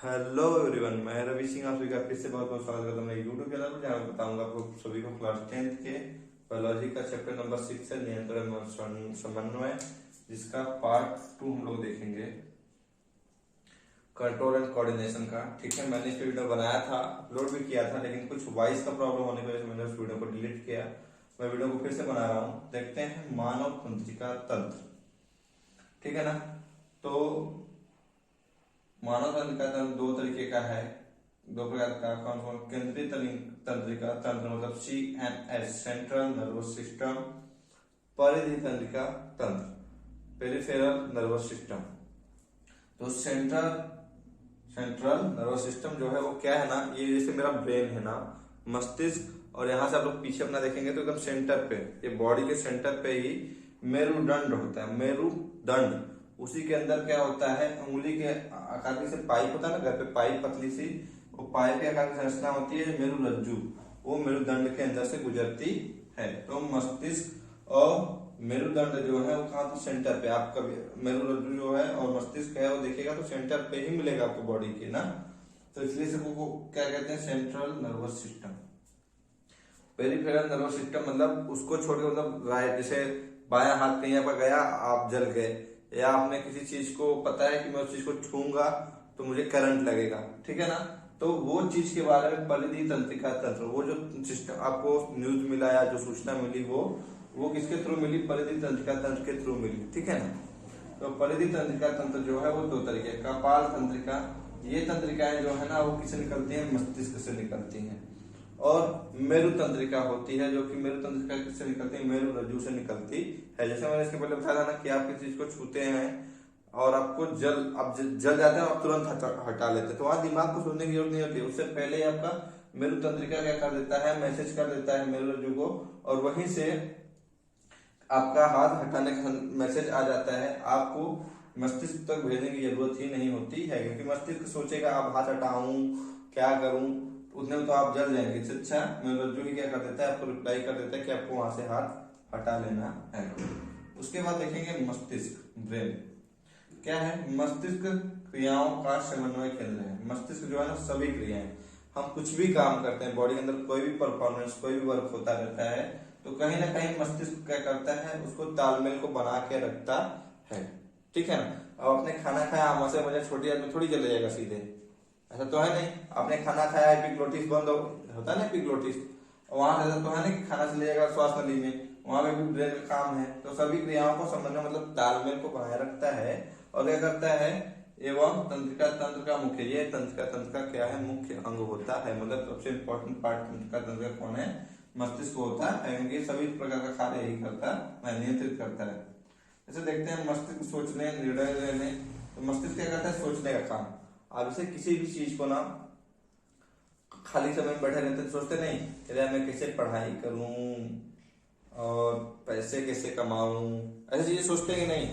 Hello everyone, मैं रवि सिंह आप सभी का फिर से बहुत बहुत स्वागत करता हूँ मेरे यूट्यूब चैनल पर, जहाँ मैं बताऊंगा आपको सभी को क्लास 10th के बायोलॉजी का चैप्टर नंबर 6 है नियंत्रण और समन्वय, जिसका पार्ट 2 हम लोग देखेंगे कंट्रोल एंड कोऑर्डिनेशन का। ठीक है, मैंने इस वीडियो बनाया था, अपलोड भी किया था, लेकिन कुछ वॉइस का प्रॉब्लम होने की वजह से मैंने उस वीडियो को डिलीट किया। मैं वीडियो को फिर से बना रहा हूँ। देखते हैं मानव तंत्रिका तंत्र। ठीक है ना। तो मानव तंत्रिका तंत्र दो तरीके का है, दो प्रकार का। कौन कौन? केंद्रीय तंत्रिका तंत्र मतलब CNS, सेंट्रल नर्वस सिस्टम। परिधि तंत्रिका तंत्र, पेरिफेरल नर्वस सिस्टम। तो सेंट्रल नर्वस सिस्टम जो है वो क्या है ना, ये जैसे मेरा ब्रेन है ना, मस्तिष्क, और यहाँ से आप लोग पीछे अपना देखेंगे तो एकदम सेंटर पे, ये बॉडी के सेंटर पे ही मेरुदंड होता है। मेरुदंड, उसी के अंदर क्या होता है, उंगली के आकार की से पाइप होता है ना, घर पे पाइप पतली सी, वो पाइप के आकार की संरचना होती है मेरुरज्जु, वो मेरुदंड के अंदर से गुजरती है। तो मस्तिष्क और मेरुदंड जो है वो कहाँ? तो सेंटर पे। आपका मेरुरज्जु जो है और मस्तिष्क है वो देखिएगा तो सेंटर पे ही मिलेगा आपको बॉडी के ना। तो इसलिए सबको क्या कहते हैं? Central nervous system. Peripheral nervous system मतलब उसको छोड़ के, मतलब राइट, जैसे बायां हाथ कहीं आपका गया, आप जल गए, या आपने किसी चीज को, पता है कि मैं उस चीज को छूंगा तो मुझे करंट लगेगा, ठीक है ना। तो वो चीज के बारे में परिधि तंत्रिका तंत्र, वो जो सिस्टम आपको न्यूज मिला या जो सूचना मिली, वो किसके थ्रू मिली? परिधि तंत्रिका तंत्र के थ्रू मिली, ठीक है ना। तो परिधि तंत्रिका तंत्र जो है वो दो तरीके, कपाल तंत्रिका, ये तंत्रिकाएं जो है ना वो किससे निकलती है? मस्तिष्क से निकलती हैं। और मेरु तंत्रिका होती है, जो कि मेरु तंत्रिका किससे निकलती है? मेरु रज्जु से निकलती है। जैसे मैंने इसके पहले बताया था ना कि आप किसी चीज को छूते हैं और आपको जल जाता है, आप तुरंत हटा लेते हैं, तो वहां दिमाग को सोचने की जरूरत नहीं होती। उससे पहले ही आपका मेरु तंत्रिका क्या कर देता है? मैसेज कर देता है मेरु रज्जु को, और वहीं से आपका हाथ हटाने का मैसेज आ जाता है। आपको मस्तिष्क तक भेजने की जरूरत ही नहीं होती है, क्योंकि मस्तिष्क सोचेगा अब हाथ हटाऊं, क्या करूं, उतने में तो आप जल जाएंगे। इससे अच्छा मेरुरज्जु ही क्या कर देता है? आपको रिप्लाई कर देता है कि आपको वहां से हाथ हटा लेना है। उसके बाद देखेंगे मस्तिष्क, ब्रेन क्या है? मस्तिष्क क्रियाओं का समन्वय केंद्र है। मस्तिष्क जो है ना, सभी क्रियाएं, हम कुछ भी काम करते हैं, बॉडी के अंदर कोई भी परफॉर्मेंस, कोई भी वर्क होता रहता है, तो कहीं ना कहीं मस्तिष्क क्या करता है? उसको तालमेल को बना के रखता है, ठीक है ना। अब आपने खाना खाया, आम से मजा छोटी आदमी थोड़ी चले जाएगा सीधे, ऐसा तो है नहीं। आपने खाना खाया, एपिग्लोटिस बंद होता है ना, एपिग्लोटिस, वहां से ऐसा तो है नहीं कि खाना चले जाएगा श्वास नली में, वहां पे भी ब्रेन का काम है। तो सभी क्रियाओं को समन्वय मतलब तालमेल को बनाए रखता है। और क्या करता है? एवं तंत्रिका तंत्र का मुख्य, ये तंत्रिका तंत्र का क्या है? मुख्य अंग होता है। मतलब सबसे इंपॉर्टेंट पार्ट तंत्रिका तंत्र का कौन है? मस्तिष्क होता है, क्योंकि सभी प्रकार का कार्य यही करता है, नियंत्रित करता है। जैसे देखते हैं मस्तिष्क सोचने, निर्णय लेने, तो मस्तिष्क क्या करता है? सोचने का काम। आप जैसे किसी भी चीज को ना, खाली समय में बैठे रहते सोचते नहीं, अरे मैं कैसे पढ़ाई करूं और पैसे कैसे कमाऊं, ऐसी चीजें सोचते कि नहीं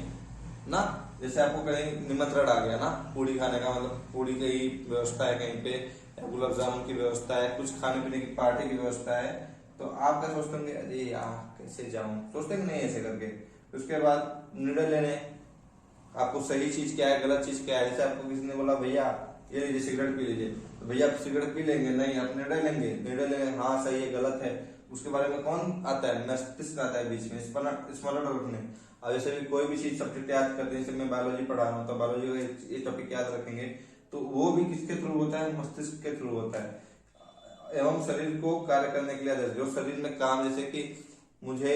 ना। जैसे आपको कहीं निमंत्रण आ गया ना पूड़ी खाने का, मतलब पूड़ी की व्यवस्था है कहीं पे, या गुलाब जामुन की व्यवस्था है, कुछ खाने पीने की पार्टी की व्यवस्था है, तो आप क्या सोचते होंगे? अरे यार कैसे जाऊं, सोचते कि नहीं ऐसे करके। उसके बाद निर्णय लेने, आपको सही चीज क्या है, गलत चीज क्या है। जैसे आपको किसी ने बोला भैया ये लीजिए सिगरेट पी लीजिए, तो भैया आप सिगरेट पी लेंगे? नहीं, आप निर्णय लेंगे, निर्णय लेंगे हाँ सही है गलत है। उसके बारे में कौन आता है? मस्तिष्क आता है बीच में, स्मरण रखने। और जैसे भी कोई भी चीज सब्जेक्ट याद करते हैं, जैसे मैं बायोलॉजी पढ़ा रहा हूँ तो बायोलॉजी का ये टॉपिक याद रखेंगे, तो वो भी किसके थ्रू होता है? मस्तिष्क के थ्रू होता है। एवं शरीर को कार्य करने के लिए जो शरीर में काम, जैसे कि मुझे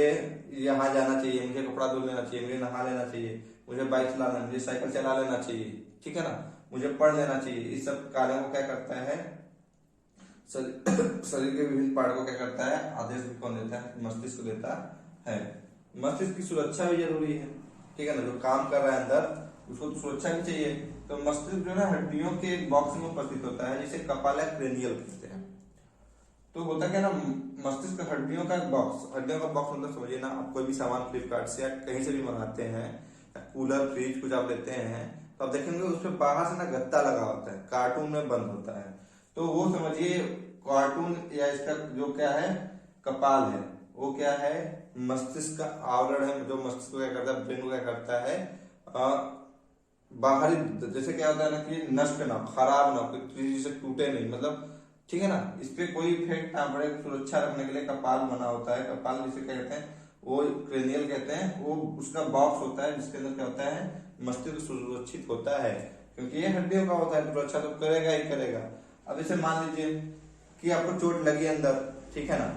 यहाँ जाना चाहिए, मुझे कपड़ा धो लेना चाहिए, मुझे नहा लेना चाहिए, मुझे बाइक चलाना, मुझे साइकिल चला लेना चाहिए, ठीक है ना, मुझे पढ़ लेना चाहिए, इस सब कार्यों को क्या करता है? शरीर के विभिन्न पार्ट को क्या करता है? आदेश भी कौन देता है? मस्तिष्क देता है। मस्तिष्क की सुरक्षा भी जरूरी है, ठीक है ना। जो काम कर रहा है अंदर, उसको तो सुरक्षा भी चाहिए। तो मस्तिष्क जो है ना, हड्डियों के एक बॉक्स में उपस्थित होता है, जिसे कपाल या क्रेनियल कहते हैं। तो होता क्या ना, मस्तिष्क हड्डियों का बॉक्स, हड्डियों का बॉक्स मतलब समझिए ना, आप कोई भी सामान फ्लिपकार्ट से या कहीं से भी मंगाते हैं, कूलर फ्रिज कुछ आप लेते हैं, तो आप देखेंगे उसमें बाहर से ना गत्ता लगा होता है, कार्टून में बंद होता है। तो वो समझिए कार्टून, या इसका जो क्या है, कपाल है, वो क्या है? मस्तिष्क का आवरण है, जो मस्तिष्क को क्या करता है? ब्रेन को क्या करता है? बाहरी, जैसे क्या होता है ना कि नष्ट ना, खराब ना, कोई किसी से टूटे नहीं, मतलब ठीक है ना, इस पे कोई इफेक्ट ना पड़े, सुरक्षा रखने के लिए कपाल बना होता है। कपाल जिसे क्या कहते हैं, वो क्रेनियल कहते हैं, वो उसका बॉक्स होता है जिसके अंदर क्या होता है, मस्तिष्क सुरक्षित होता है, क्योंकि ये हड्डियों का होता है, सुरक्षा तो करेगा ही करेगा। अब जैसे मान लीजिए कि आपको चोट लगी अंदर, ठीक है ना,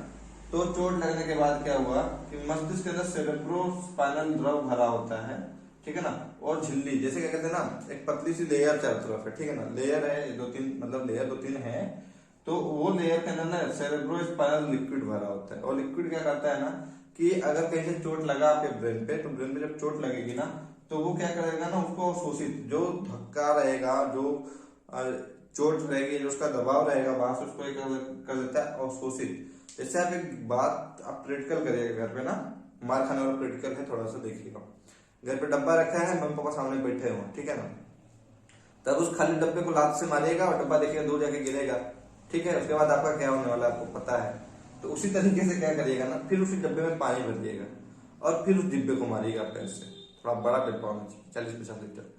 तो चोट लगने के बाद क्या हुआ कि मस्तिष्क के अंदर सेरेब्रोस्पाइनल द्रव भरा होता है, ठीक है ना, और झिल्ली, जैसे क्या कहते हैं ना, एक पतली सी लेयर चारों तरफ है, ठीक है ना, लेयर है दो तीन, मतलब लेयर दो तीन है, तो वो लेयर के अंदर ना सेरेब्रोस्पाइनल लिक्विड भरा होता है। और लिक्विड क्या करता है ना कि अगर कहीं से चोट लगा आपके ब्रेन पे, तो ब्रेन पे जब चोट लगेगी ना, तो वो क्या करेगा ना, उसको शोषित, जो धक्का रहेगा, जो चोट रहेगी, जो उसका दबाव रहेगा, वहां से उसको एक कर देता है अवशोषित। जैसे आप एक बात आप प्रैक्टिकल करिएगा घर पे ना, मार खाने वाला प्रैक्टिकल है, थोड़ा सा देखिएगा। घर पे डब्बा रखा है, मम्मी पापा सामने बैठे हो, ठीक है ना, तब उस खाली डब्बे को लात से मारिएगा और डब्बा देखिएगा दूर जाके गिरेगा, ठीक है, उसके बाद आपका क्या होने वाला है आपको पता है। तो उसी तरीके से क्या करिएगा ना, फिर उसी डब्बे में पानी भर दिएगा और फिर उस डिब्बे को मारिएगा पैर से, थोड़ा बड़ा डिब्बा होना चाहिए, 40-50 लीटर।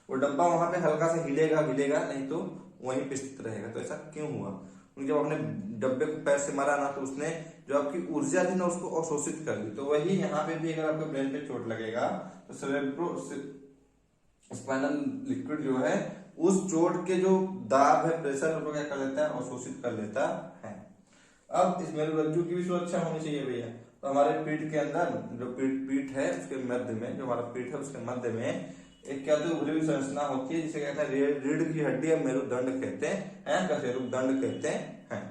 वो डब्बा वहां पे हल्का सा हिलेगा हिलेगा, नहीं तो वहीं पे स्थित रहेगा। तो ऐसा क्यों हुआ, क्योंकि जब आपने डब्बे को पैर से मारा ना, तो उसने जो आपकी ऊर्जा थी ना उसको अवशोषित कर दी। तो वही यहाँ पे भी अगर आपके ब्रेन पे चोट लगेगा, तो सेरेब्रो स्पाइनल लिक्विड जो है उस चोट के जो दाब है, प्रेशर, उसको क्या कर लेता है, अवशोषित कर लेता है। अब इस मेरुरज्जु की भी सुरक्षा होनी चाहिए भैया। तो हमारे पीठ के अंदर जो पीठ है उसके मध्य में, जो हमारा पीठ है उसके मध्य में एक क्या होती है, उभरी हुई संरचना होती है, जिसे कहते हैं रीढ़ की हड्डी या मेरुदंड कहते हैं, कशेरुकदंड कहते हैं।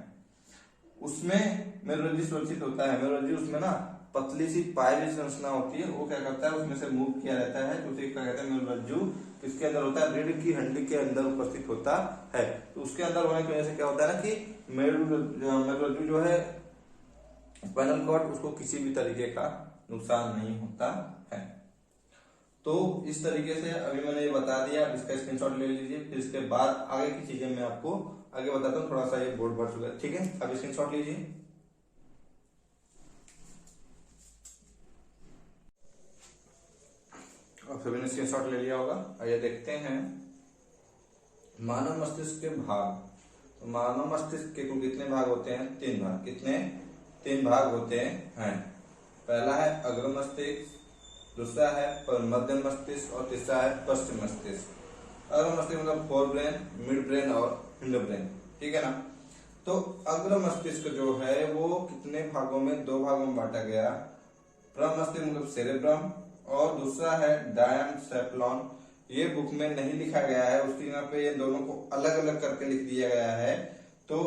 उसमें मेरुरज्जु सुरक्षित होता है। मेरुरज्जु उसमें ना पतली सी पायरी संरचना होती है, वो क्या करता है, उसमें से मूव किया रहता है, तो उसे क्या कहते हैं, मेरुरज्जु किसके अंदर होता है, रीढ़ की हड्डी के अंदर उपस्थित होता है। तो उसके अंदर होने की वजह से क्या होता है ना कि मेरुरज्जु जो है, स्पाइनल कॉर्ड, उसको किसी भी तरीके का नुकसान नहीं होता है। तो इस तरीके से अभी मैंने ये बता दिया, इसका स्क्रीनशॉट ले लीजिए, फिर इसके बाद आगे की चीजें मैं आपको आगे बताता हूँ। थोड़ा सा ये बोर्ड भर चुका है, ठीक है, अब स्क्रीनशॉट लीजिए। और सभी ने स्क्रीनशॉट ले लिया होगा। आइए देखते हैं मानव मस्तिष्क के भाग। तो मानव मस्तिष्क के कुल कितने भाग होते हैं, 3 भाग। कितने, 3 भाग होते हैं। पहला है अग्र मस्तिष्क, दूसरा है मध्य मस्तिष्क और तीसरा है पश्चिम मस्तिष्क। अग्र मस्तिष्क मतलब फोर ब्रेन, मिड ब्रेन और हिंड ब्रेन, ठीक है ना। तो अग्र मस्तिष्क जो है वो कितने भागों में, 2 भागों में बांटा गया। प्रम मस्तिष्क मतलब सेरेब्रम, और दूसरा है डायनसेफ्लॉन। ये बुक में नहीं लिखा गया है, उसकी जगह पे ये दोनों को अलग अलग करके लिख दिया गया है। तो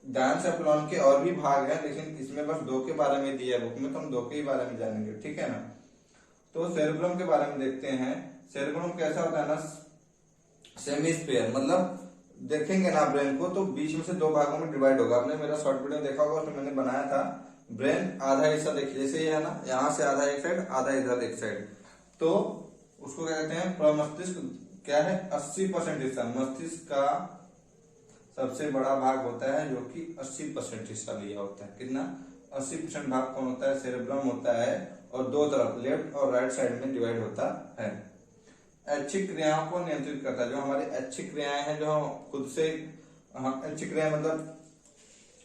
डायनसेफ्लॉन के और भी भाग हैं, लेकिन इसमें बस 2 के बारे में दिया है बुक में, तो हम 2 के ही बारे में जानेंगे, ठीक है ना। तो सेरेब्रम के बारे में देखते हैं। सेरेब्रम कैसा होता है ना, सेमी स्फीयर, मतलब देखेंगे ना ब्रेन को, तो बीच में से 2 भागों में डिवाइड होगा। आपने मेरा शॉर्ट वीडियो देखा होगा, उसमें मैंने बनाया था ब्रेन आधा हिस्सा, देखिए जैसे ये है ना, यहाँ से आधा एक साइड, आधा इधर एक साइड, तो उसको क्या कहते हैं, प्रमस्तिष्क क्या है, 80% हिस्सा मस्तिष्क का सबसे बड़ा भाग होता है, जो कि 80% हिस्सा लिया होता है। कितना, 80% भाग कौन होता है, सेरेब्रम होता है, और 2 तरफ लेफ्ट और राइट साइड में डिवाइड होता है। ऐच्छिक क्रियाओं को नियंत्रित करता है, जो हमारी ऐच्छिक क्रियाएं हैं, जो हम खुद से, ऐच्छिक क्रिया मतलब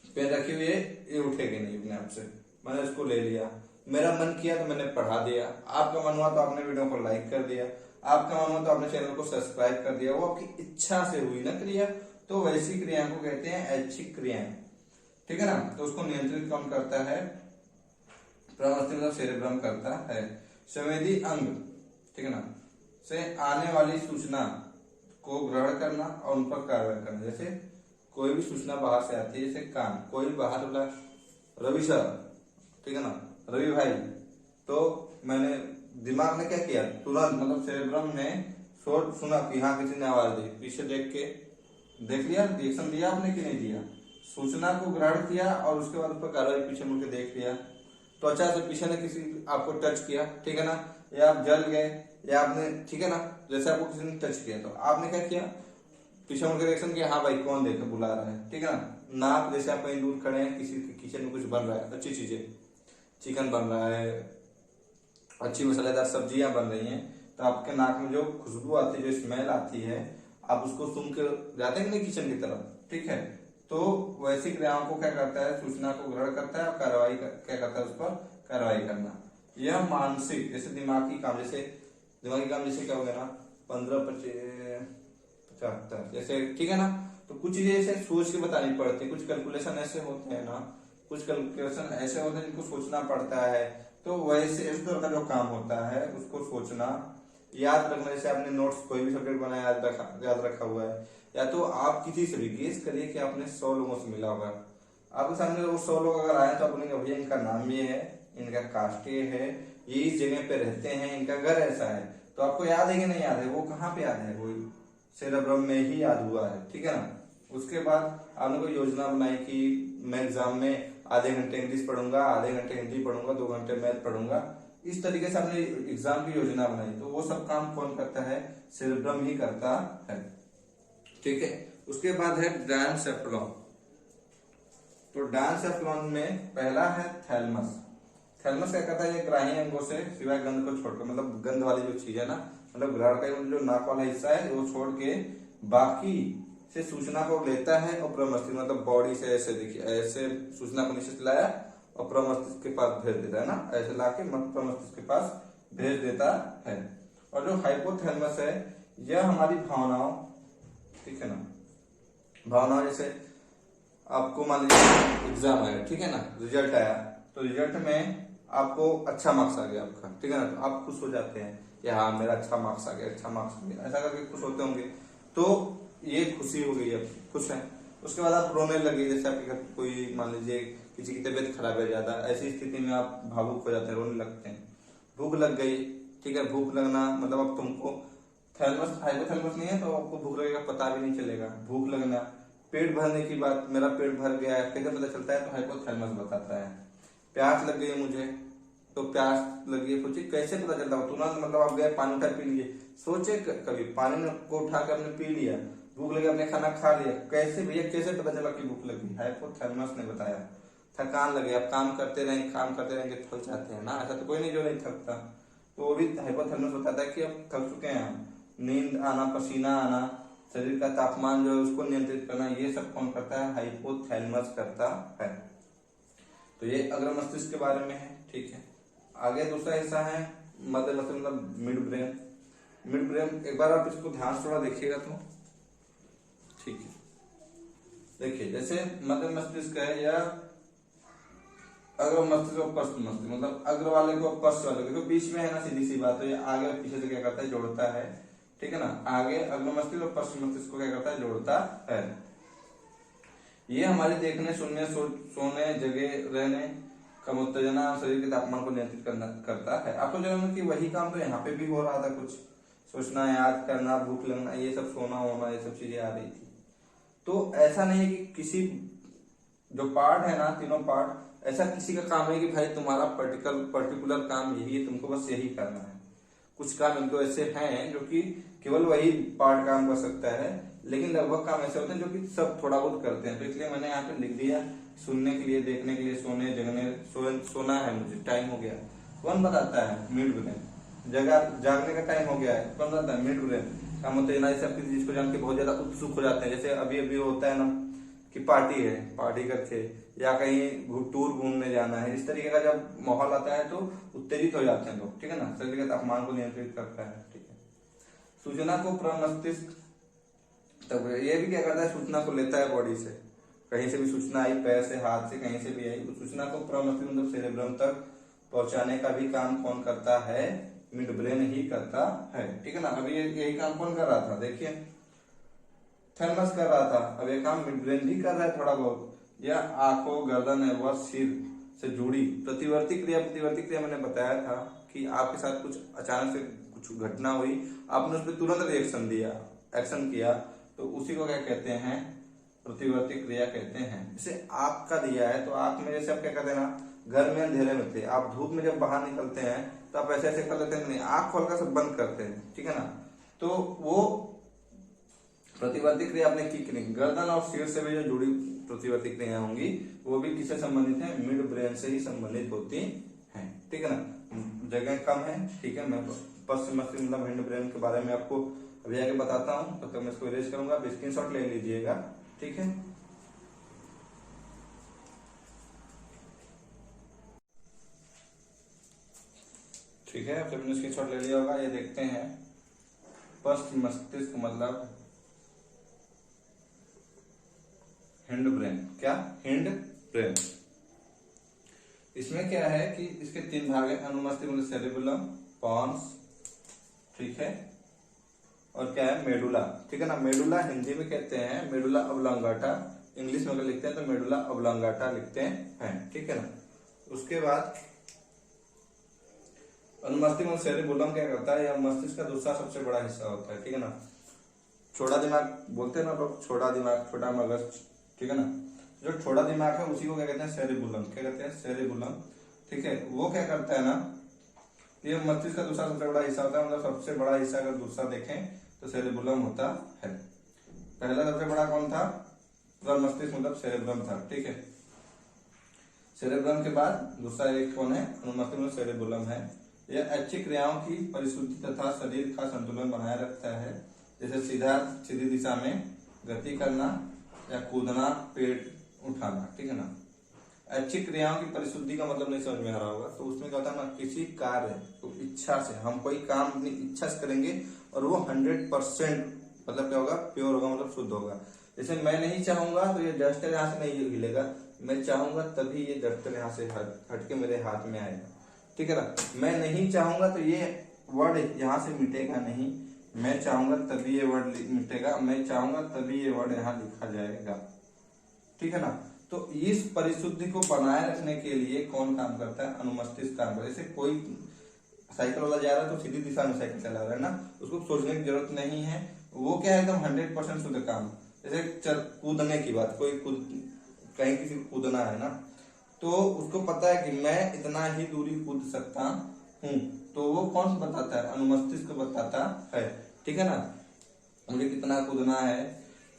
पेन रखी हुई है, ये उठेगी नहीं अपने आप से, मैंने इसको ले लिया, मेरा मन किया तो मैंने पढ़ा दिया, आपका मन हुआ तो आपने वीडियो को लाइक कर दिया, आपका मन हुआ तो आपने चैनल को सब्सक्राइब कर दिया, वो आपकी इच्छा से हुई ना क्रिया, तो वैसी क्रिया को कहते हैं ऐच्छिक क्रियाएं, ठीक है ना। तो उसको नियंत्रित कौन करता है, प्रमस्तिष्क मतलब सेरेब्रम करता है। संवेदी अंग, ठीक है ना, से आने वाली सूचना को ग्रहण करना और उन पर कार्रवाई करना। जैसे कोई भी सूचना बाहर से आती है, जैसे कान, कोई बाहर बोला रवि सर, ठीक है ना, रवि भाई, तो मैंने दिमाग ने क्या किया, तुरंत मतलब सेरेब्रम ने शोर सुना कि हाँ किसी ने आवाज दी, पीछे देख के देख लिया, रिएक्शन दिया आपने कि नहीं दिया, सूचना को ग्रहण किया और उसके बाद उस पर कार्रवाई, पीछे मुड़ के देख लिया, त्वचा से पीछे ने किसी आपको टच किया, ठीक है ना, या आप जल गए, या आपने, ठीक है ना, जैसे आपको किसी ने टच किया, तो आपने क्या किया, पीछे मुड़ के रिएक्शन किया, हाँ भाई कौन देखे बुला रहा है, ठीक है ना। नाक, जैसे आप कहीं दूर खड़े हैं, किसी के किचन में कुछ बन रहा है, अच्छी चीजें, चिकन बन रहा है, अच्छी मसालेदार सब्जियां बन रही हैं, तो आपके नाक में जो खुशबू आती है, जो स्मेल आती है, आप उसको सूंघ के जाते हैं नहीं किचन की तरफ, ठीक है। तो वैसी क्रियाओं को क्या करता है, सूचना को ग्रहण करता है और कार्रवाई क्या करता है, उस पर कार्रवाई करना। यह मानसिक जैसे दिमागी काम, जैसे क्या हो गया ना, 15 25 75 जैसे, ठीक है ना। तो कुछ चीजें ऐसे सोच के बतानी पड़ती है, कुछ कैलकुलेशन ऐसे होते हैं ना, कुछ कैलकुलेशन ऐसे होते हैं जिनको सोचना पड़ता है। तो वैसे इस तरह का जो काम होता है उसको सोचना, याद रखना। जैसे आपने नोट्स कोई भी सब्जेक्ट बनाया, याद रखा हुआ है, या तो आप किसी से भी गेस करिए कि आपने 100 लोगों से मिला होगा, आपके सामने वो 100 लोग अगर आए तो आप बोलेंगे भैया इनका नाम ये है, इनका कास्ट ये है, ये इस जगह पे रहते हैं, इनका घर ऐसा है। तो आपको याद है कि नहीं याद है, वो कहाँ पे याद है, वो सेरेब्रम में ही याद हुआ है, ठीक है ना। उसके बाद आपने कोई योजना बनाई कि मैं एग्जाम में आधे घंटे इंग्लिश पढ़ूंगा, आधे घंटे हिंदी पढ़ूंगा, 2 घंटे मैथ पढ़ूंगा, इस तरीके से आपने एग्जाम की योजना बनाई। तो वो सब काम कौन करता है, सेरेब्रम ही करता है, ठीक है। उसके बाद है डायनसेफ्लॉन। तो डायनसेफ्लॉन में पहला है थैलमस। थैलमस क्या करता है, ये ग्राही अंगों से सिवाय गंध को छोड़कर, मतलब गंध वाली जो चीज है ना, मतलब ग्राहक का जो नाक वाला हिस्सा है वो छोड़ के बाकी से सूचना को लेता है और प्रमस्तिष्क, मतलब बॉडी से ऐसे देखिए, ऐसे सूचना को नीचे लाया और प्रमस्तिष्क के पास भेज देता है ना, ऐसे लाके प्रमस्तिष्क के पास भेज देता है। और जो हाइपोथैलेमस है यह हमारी भावनाओं, ठीक है ना, भावनाओं जैसे आपको मान लीजिए एग्जाम आया, ठीक है ना, रिजल्ट आया, तो रिजल्ट में आपको अच्छा मार्क्स आ गया आपका, ठीक है ना, तो आप खुश हो जाते हैं कि हाँ मेरा अच्छा मार्क्स आ गया, अच्छा मार्क्स आ गया, ऐसा करके खुश होते होंगे। तो ये खुशी हो गई, अब खुश है। उसके बाद आप रोने लगे, जैसे आपके घर कोई मान लीजिए किसी की तबीयत खराब है ज्यादा, ऐसी स्थिति में आप भावुक हो जाते हैं, रोने लगते हैं। भूख लग गई, ठीक है, भूख लगना मतलब अब तुमको थैलेमस हाइपोथैलेमस नहीं है तो आपको भूख लगेगा पता भी नहीं चलेगा, भूख लगना। पेट भरने की बात, मेरा पेट भर गया है, कैसे पता चलता है, तो हाइपोथैलेमस बताता है। प्यास लग गई मुझे, तो प्यास लगी है, सोचिए कैसे पता चलता है, तुरंत मतलब आप गए पानी उठा पी लिए, सोचे कभी पानी को उठा के आपने पी लिया, भूख लगी आपने खाना खा लिया, कैसे भैया कैसे पता चला कि भूख लगी, हाइपोथैलेमस ने बताया। थकान लगे, आप काम करते रहेंगे थक जाते हैं ना, ऐसा तो कोई नहीं जो नहीं थकता, तो वो भी हाइपोथैलेमस बताता है कि अब थक चुके हैं हम। नींद आना, पसीना आना, शरीर का तापमान जो है उसको नियंत्रित करना, ये सब कौन करता है, हाइपोथैलेमस करता है। तो ये अग्र मस्तिष्क के बारे में है, ठीक है। आगे दूसरा हिस्सा है मध्य मस्तिष्क, मतलब मिड ब्रेन। मिड ब्रेन एक बार आप इसको ध्यान से थोड़ा देखिएगा तो ठीक है। देखिए जैसे मध्य मस्तिष्क है या अग्र मस्तिष्क और पश्च मस्तिष्क, मतलब अग्र वाले को पश्च वाले को, बीच में है ना, सीधी सी बात है, ये आगे और पीछे से क्या करता है, जोड़ता है, ठीक है ना। आगे अग्र मस्तिष्क और पश्च मस्तिष्क को क्या करता है, जोड़ता है। ये हमारे देखने, सुनने, सोने, जगह रहने, कम उत्तेजना और शरीर के तापमान को नियंत्रित करता है। आपको जो कि वही काम तो यहाँ पे भी हो रहा था, कुछ सोचना, याद करना, भूख लगना, ये सब, सोना होना, ये सब चीजें आ रही थी। तो ऐसा नहीं है कि किसी जो पार्ट है ना, तीनों पार्ट, ऐसा किसी का काम है कि भाई तुम्हारा पर्टिकुलर काम यही है, तुमको बस यही करना है। कुछ काम इनको ऐसे हैं जो कि केवल वही पार्ट काम कर सकता है, लेकिन लगभग काम ऐसे होते हैं जो कि सब थोड़ा बहुत करते हैं। तो इसलिए मैंने यहाँ पे लिख दिया, सुनने के लिए, देखने के लिए, सोने, जगने, सोना है मुझे, टाइम हो गया, कौन बताता है, मिड ब्रेन। जागने का टाइम हो गया है, कौन बताता है, मिड ब्रेन। काम होता है ना, जैसे आप किसी चीज को जान के बहुत ज्यादा उत्सुक हो जाते हैं, जैसे अभी होता है ना कि पार्टी है, पार्टी करके या कहीं टूर घूमने जाना है, इस तरीके का जब माहौल आता है तो उत्तेजित हो जाते हैं लोग, ठीक है ना। शरीर के तापमान को नियंत्रित करता है, ठीक है। सूचना को प्रमस्तिष्क, तब ये भी क्या करता है, सूचना को लेता है बॉडी से, कहीं से भी सूचना आई, पैर से, हाथ से, कहीं से भी आई, तो सूचना को प्रमस्तिष्क मतलब सेरेब्रम तक पहुंचाने का भी काम कौन करता है, मिड ब्रेन ही करता है, ठीक है ना। अभी यही काम कौन कर रहा था, देखिए थैलेमस कर रहा था, अब ये काम मिड ब्रेन भी कर रहा है थोड़ा बहुत। या आंखों, गर्दन व सिर से जुड़ी प्रतिवर्ती क्रिया मैंने बताया था कि आपके साथ कुछ अचानक से कुछ घटना हुई, आपने उस पर तुरंत रिएक्शन दिया, एक्शन किया, तो उसी को क्या कहते हैं, प्रतिवर्ती क्रिया कहते हैं। जैसे आग का दिया है, तो आग में जैसे आप क्या करते हैं ना, घर में अंधेरे में थे, आप धूप में जब बाहर निकलते हैं तो आप ऐसे ऐसे कर लेते हैं, नहीं आग खोलकर सब बंद करते हैं, ठीक है ना। तो वो प्रतिवर्ती क्रिया आपने की कि नहीं, गर्दन और सिर से भी जो जुड़ी प्रतिवर्ती क्रिया होंगी वो भी किससे संबंधित है, मिड ब्रेन से ही संबंधित होती हैं, ठीक है ना। जगह कम है, ठीक है, मैं पश्चिम मस्तिष्क मतलब हिंड ब्रेन के बारे में आपको अभी आगे बताता हूँ, तो मैं इसको इरेज करूंगा, आप स्क्रीनशॉट ले लीजिएगा, ठीक है। ठीक है, आप सबने स्क्रीनशॉट ले लिया होगा। ये देखते हैं पश्चिम मस्तिष्क मतलब हिंड ब्रेन। क्या? Hind brain. इसमें क्या है कि इसके 3 भाग है, अनुमस्तिष्क मतलब सेरिबुलम, पॉन्स, ठीक है, और क्या है मेडुला, ठीक है ना। मेडुला हिंदी में कहते हैं मेडुला ऑब्लोंगाटा, इंग्लिश में अगर लिखते हैं तो मेडुला ऑब्लोंगाटा लिखते हैं, ठीक है ना। उसके बाद अनुमस्तिष्क मतलब सेरिबुलम क्या करता है, यह मस्तिष्क का दूसरा सबसे बड़ा हिस्सा होता है, ठीक है ना। छोटा दिमाग बोलते हैं ना लोग, छोटा दिमाग, छोटा मगज, ठीक है ना। जो छोटा दिमाग है उसी को क्या कहते हैं, सेरिबुलम। क्या कहते हैं? सेरिबुलम, ठीक है। वो क्या करता है ना, ये मस्तिष्क का दूसरा सबसे बड़ा हिस्सा होता है, मतलब सबसे बड़ा हिस्सा अगर दूसरा देखें तो सेरिबुलम होता है। पहला सबसे बड़ा कौन था? मस्तिष्क मतलब सेरेब्रम था, ठीक है। सेरेब्रम के बाद दूसरा एक कौन है? अनुमस्तिष्क मतलब सेरिबुलम है। यह ऐच्छिक क्रियाओं की परिशुद्धि तथा शरीर का संतुलन बनाए रखता है, जैसे सीधी दिशा में गति करना या कूदना, पेट उठाना, ठीक है ना। ऐच्छिक क्रियाओं की परिशुद्धि का मतलब नहीं समझ में आ रहा होगा, तो उसमें क्या होता है ना, किसी कार्य को इच्छा से, हम कोई काम अपनी इच्छा से करेंगे और वो 100% मतलब क्या होगा, प्योर होगा, मतलब शुद्ध होगा। जैसे मैं नहीं चाहूंगा तो ये डस्टर यहाँ से नहीं हिलेगा, मैं चाहूंगा तभी ये डस्टर यहाँ से हट के मेरे हाथ में आएगा, ठीक है ना। मैं नहीं चाहूंगा तो ये वर्ड यहाँ से मिटेगा नहीं, मैं चाहूंगा तभी ये वर्ड मिटेगा, मैं चाहूंगा तभी ये वर्ड यहाँ लिखा जाएगा, ठीक है ना। तो इस परिशुद्धि को बनाए रखने के लिए कौन काम करता है? अनुमस्तिष्क काम करता है। जैसे कोई साइकिल वाला जा रहा है तो सीधी दिशा में साइकिल चला रहा है ना, उसको सोचने की जरूरत नहीं है, वो क्या है एकदम 100% शुद्ध काम। जैसे कूदने की बात, कोई कहीं किसी को कूदना है ना, तो उसको पता है कि मैं इतना ही दूरी कूद सकता हूँ, तो वो कौन बताता है? अनुमस्तिष्क बताता है, ठीक है ना, मुझे कितना कूदना है।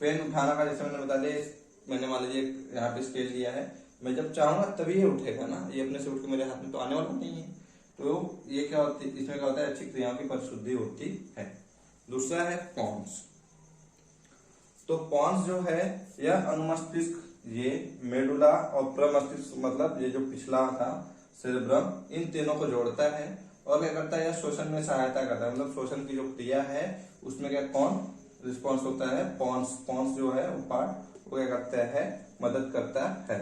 पेन उठाना का जैसे मैंने बता दिया, मैंने मान लीजिए यहाँ पे स्केल लिया है, मैं जब चाहूंगा तभी ये उठेगा ना, ये अपने से उठ के मेरे हाथ में तो आने वाला नहीं है। तो ये क्या होती है, इसमें क्या होता है, अच्छी क्रियाओं की परिशुद्धि होती है। दूसरा है पॉन्स। तो पॉन्स जो है यह अनुमस्तिष्क, ये मेडुला और प्रमस्तिष्क मतलब ये जो पिछला था सेरेब्रम, इन तीनों को जोड़ता है और क्या करता है, यह श्वसन में सहायता करता है, मतलब श्वसन की जो क्रिया है उसमें क्या कौन रिस्पॉन्स होता है? पॉन्स। पॉन्स जो है वो पार्ट वो क्या करता है, मदद करता है,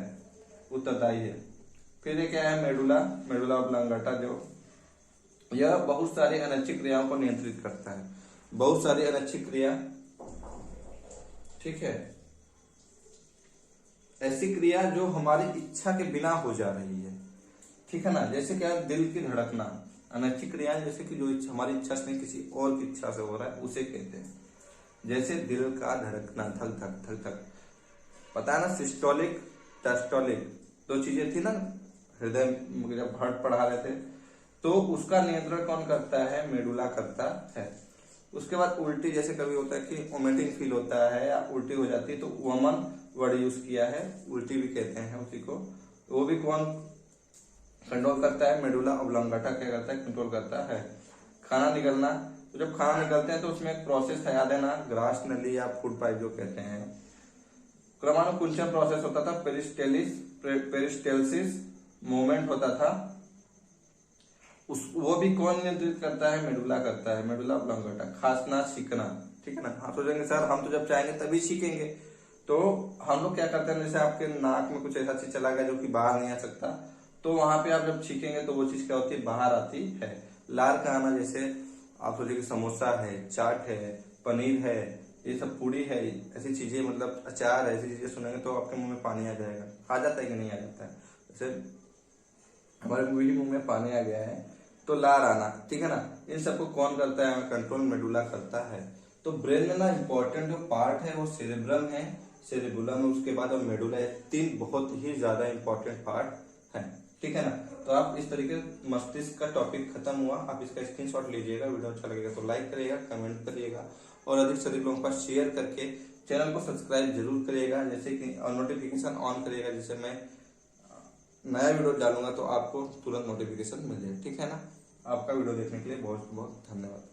उत्तरदायी है। फिर ये क्या है? मेडुला, मेडुला ऑब्लोंगाटा, जो यह बहुत सारी अनैच्छिक क्रियाओं को नियंत्रित करता है, बहुत सारी अनैच्छिक क्रिया, ठीक है, ऐसी क्रिया जो हमारी इच्छा के बिना हो जा रही है, ठीक है ना। जैसे क्या, दिल की धड़कना, अनैच्छिक क्रियाएं जैसे कि जो हमारी इच्छा से नहीं किसी और की इच्छा से हो रहा है उसे कहते हैं। जैसे दिल का धड़कना, धक धक धक धक, पता है ना, सिस्टोलिक डायस्टोलिक, 2 चीजें थी ना हृदय जब हार्ट पढ़ा रहे थे, तो उसका नियंत्रण कौन करता है? मेडुला करता है। उसके बाद उल्टी, जैसे कभी होता है कि वोमिटिंग फील होता है या उल्टी हो जाती है, तो वमन वर्ड यूज किया है, उल्टी भी कहते हैं उसी को, वो भी कौन कंट्रोल करता है? मेडुला ऑब्लोंगाटा क्या करता है? कंट्रोल करता है। खाना निकलना, तो जब खाना निकलते हैं तो उसमें एक प्रोसेस है, याद है ना, ग्रास नली या फूड पाइप जो कहते हैं, क्रमानुकुंचन प्रोसेस होता था, पेरिस्टेल्सिस मूवमेंट होता था, वो भी कौन नियंत्रित करता है? मेडुला करता है, मेडुला ऑब्लोंगाटा। खांसना, छींकना, ठीक है ना। आप सोचेंगे सर हम तो जब चाहेंगे तभी छींकेंगे, तो हम लोग क्या करते हैं, जैसे आपके नाक में कुछ ऐसा चीज चला गया जो कि बाहर नहीं आ सकता, तो वहां पे आप जब छींकेंगे तो वो चीज क्या होती है? बाहर आती है। लार का आना, जैसे आप सोचिए कि समोसा है, चाट है, पनीर है, ये सब पूरी है, ऐसी चीजें, मतलब अचार है, ऐसी चीजें सुनेंगे तो आपके मुंह में पानी आ जाएगा। आ जाता है कि नहीं आ जाता है? जैसे हमारे मुंह में पानी आ गया है तो लार आना, ठीक है ना। इन सबको कौन करता है? कंट्रोल मेडुला करता है। तो ब्रेन में ना इंपॉर्टेंट जो पार्ट है वो सेरेब्रम है, सेरेबुलम है, उसके बाद मेडुला है। 3 बहुत ही ज्यादा इंपॉर्टेंट पार्ट है, ठीक है ना। तो आप इस तरीके मस्तिष्क का टॉपिक खत्म हुआ, आप इसका स्क्रीनशॉट लीजिएगा। वीडियो अच्छा लगेगा तो लाइक करिएगा, कमेंट करिएगा और अधिक से अधिक लोगों का शेयर करके चैनल को सब्सक्राइब जरूर करिएगा, जैसे कि और नोटिफिकेशन ऑन करिएगा, जिससे मैं नया वीडियो डालूंगा तो आपको तुरंत नोटिफिकेशन मिल जाए, ठीक है ना। आपका वीडियो देखने के लिए बहुत बहुत धन्यवाद।